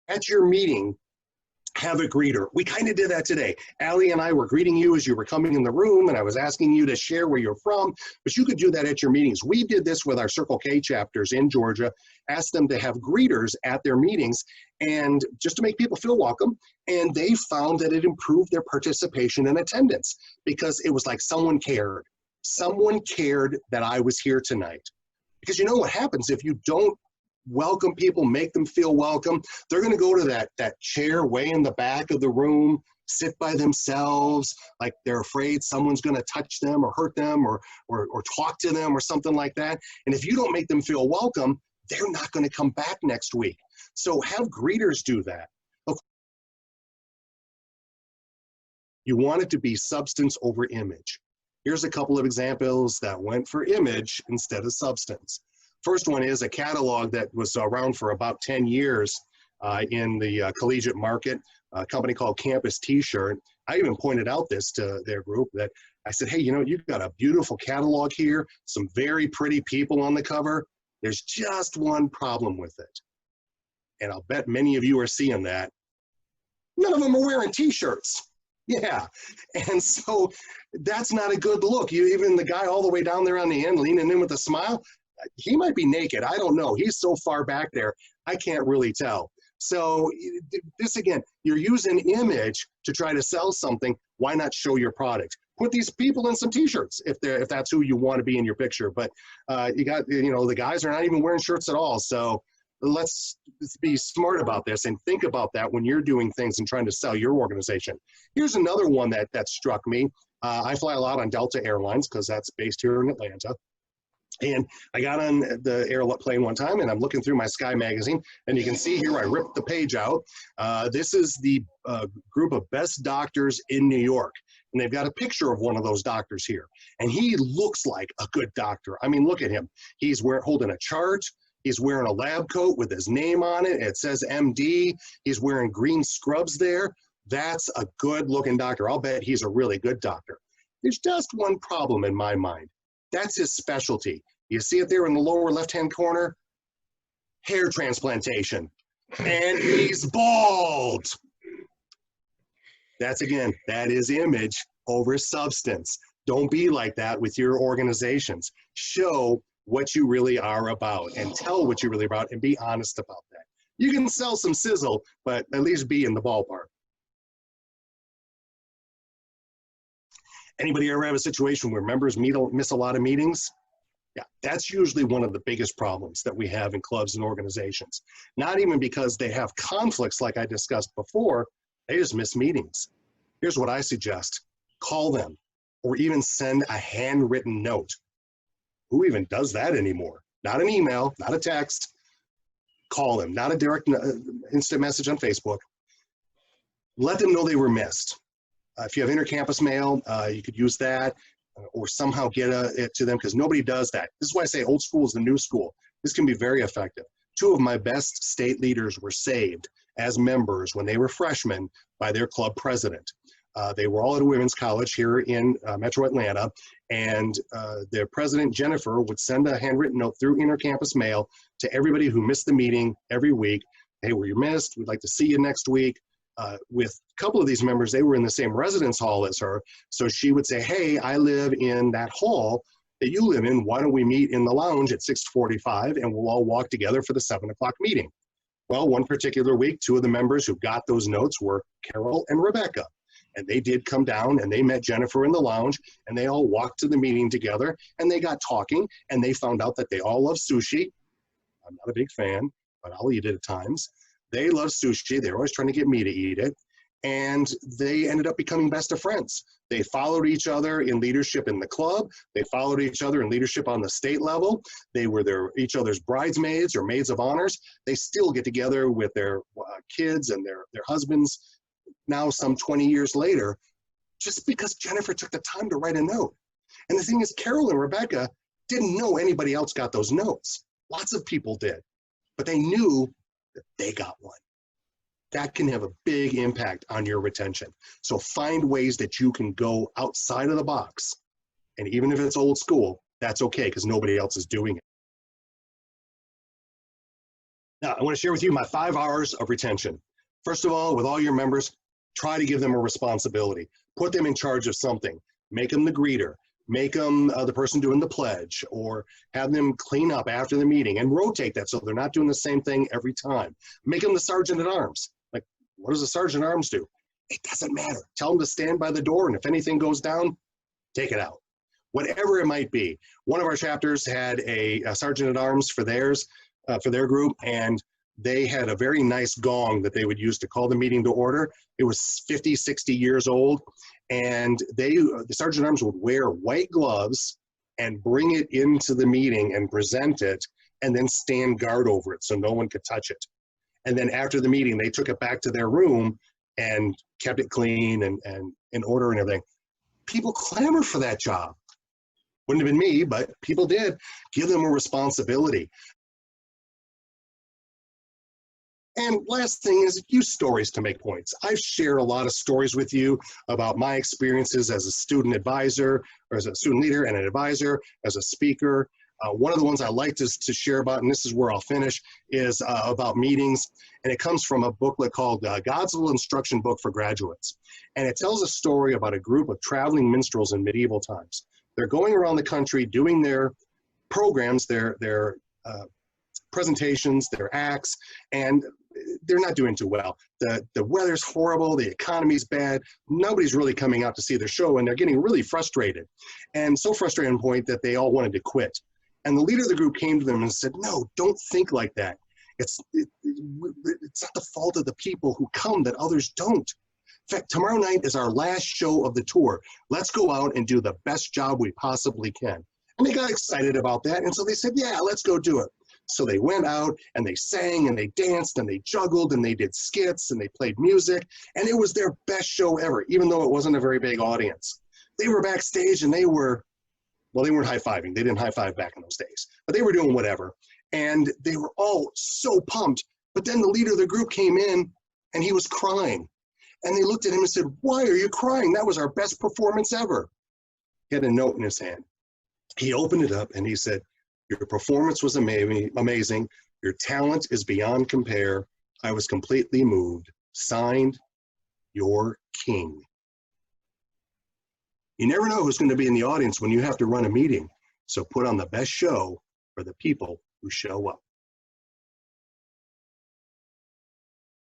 At your meeting, have a greeter. We kind of did that today. Allie and I were greeting you as you were coming in the room, and I was asking you to share where you're from, but you could do that at your meetings. We did this with our Circle K chapters in Georgia, asked them to have greeters at their meetings, and just to make people feel welcome, and they found that it improved their participation and attendance because it was like someone cared. Someone cared that I was here tonight. Because you know what happens if you don't welcome people, make them feel welcome? They're going to go to that chair way in the back of the room, sit by themselves, like they're afraid someone's going to touch them or hurt them or talk to them or something like that. And if you don't make them feel welcome, they're not going to come back next week. So have greeters do that. You want it to be substance over image. Here's a couple of examples that went for image instead of substance. First one is a catalog that was around for about 10 years in the collegiate market, a company called Campus T-Shirt. I even pointed out this to their group that I said, hey, you know, you've got a beautiful catalog here, some very pretty people on the cover. There's just one problem with it. And I'll bet many of you are seeing that. None of them are wearing T-shirts. Yeah, and so that's not a good look. Even the guy all the way down there on the end leaning in with a smile, he might be naked. I don't know. He's so far back there, I can't really tell. So this again, you're using image to try to sell something. Why not show your product? Put these people in some T-shirts if that's who you want to be in your picture. But you got, you know, the guys are not even wearing shirts at all. So let's be smart about this and think about that when you're doing things and trying to sell your organization. Here's another one that struck me. I fly a lot on Delta Airlines because that's based here in Atlanta. And I got on the airplane one time and I'm looking through my Sky magazine, and you can see here I ripped the page out. This is the group of best doctors in New York. And they've got a picture of one of those doctors here. And he looks like a good doctor. I mean, look at him. He's holding a chart. He's wearing a lab coat with his name on it. It says MD. He's wearing green scrubs there. That's a good looking doctor. I'll bet he's a really good doctor. There's just one problem in my mind. That's his specialty. You see it there in the lower left-hand corner? Hair transplantation. And he's bald. That's again, that is image over substance. Don't be like that with your organizations. Show what you really are about and tell what you're really about and be honest about that. You can sell some sizzle, but at least be in the ballpark. Anybody ever have a situation where members miss a lot of meetings? Yeah, that's usually one of the biggest problems that we have in clubs and organizations. Not even because they have conflicts like I discussed before, they just miss meetings. Here's what I suggest. Call them or even send a handwritten note. Who even does that anymore? Not an email, not a text. Call them, not a direct instant message on Facebook. Let them know they were missed. If you have intercampus mail, you could use that or somehow get it to them because nobody does that. This is why I say old school is the new school. This can be very effective. 2 of my best state leaders were saved as members when they were freshmen by their club president. They were all at a women's college here in Metro Atlanta, and their president, Jennifer, would send a handwritten note through intercampus mail to everybody who missed the meeting every week. Hey, were you missed? We'd like to see you next week. With a couple of these members, they were in the same residence hall as her, so she would say, hey, I live in that hall that you live in. Why don't we meet in the lounge at 6:45 and we'll all walk together for the 7 o'clock meeting? Well, one particular week, 2 of the members who got those notes were Carol and Rebecca. And they did come down and they met Jennifer in the lounge and they all walked to the meeting together and they got talking and they found out that they all love sushi. I'm not a big fan, but I'll eat it at times. They love sushi. They're always trying to get me to eat it. And they ended up becoming best of friends. They followed each other in leadership in the club. They followed each other in leadership on the state level. They were each other's bridesmaids or maids of honors. They still get together with their kids and their husbands now some 20 years later, just because Jennifer took the time to write a note. And the thing is, Carol and Rebecca didn't know anybody else got those notes. Lots of people did, but they knew that they got one. That can have a big impact on your retention. So find ways that you can go outside of the box. And even if it's old school, that's okay because nobody else is doing it. I want to share with you my 5 hours of retention. First of all, with all your members, try to give them a responsibility. Put them in charge of something. Make them the greeter. Make them the person doing the pledge, or have them clean up after the meeting and rotate that so they're not doing the same thing every time. Make them the sergeant at arms. Like, what does the sergeant at arms do? It doesn't matter. Tell them to stand by the door, and if anything goes down, take it out. Whatever it might be. One of our chapters had a sergeant at arms for theirs, for their group, and they had a very nice gong that they would use to call the meeting to order. It was 50, 60 years old, and the sergeant at arms would wear white gloves and bring it into the meeting and present it, and then stand guard over it so no one could touch it. And then after the meeting, they took it back to their room and kept it clean and in order and everything. People clamor for that job. Wouldn't have been me, but people did. Give them a responsibility. And last thing is, use stories to make points. I've shared a lot of stories with you about my experiences as a student advisor, or as a student leader and an advisor, as a speaker. One of the ones I like to share about, and this is where I'll finish, is about meetings. And it comes from a booklet called God's Little Instruction Book for Graduates. And it tells a story about a group of traveling minstrels in medieval times. They're going around the country doing their programs, their presentations, their acts, and they're not doing too well. The weather's horrible, the economy's bad, nobody's really coming out to see their show, and they're getting really frustrated. And so frustrated to the point that they all wanted to quit. And the leader of the group came to them and said, no, don't think like that. It's not the fault of the people who come that others don't. In fact, tomorrow night is our last show of the tour. Let's go out and do the best job we possibly can. And they got excited about that, and so they said, yeah, let's go do it. So they went out and they sang and they danced and they juggled and they did skits and they played music, and it was their best show ever, even though it wasn't a very big audience. They were backstage and they weren't high-fiving. They didn't high-five back in those days, but they were doing whatever. And they were all so pumped. But then the leader of the group came in and he was crying. And they looked at him and said, why are you crying? That was our best performance ever. He had a note in his hand. He opened it up and he said, your performance was amazing. Your talent is beyond compare. I was completely moved. Signed, your king. You never know who's going to be in the audience when you have to run a meeting. So put on the best show for the people who show up.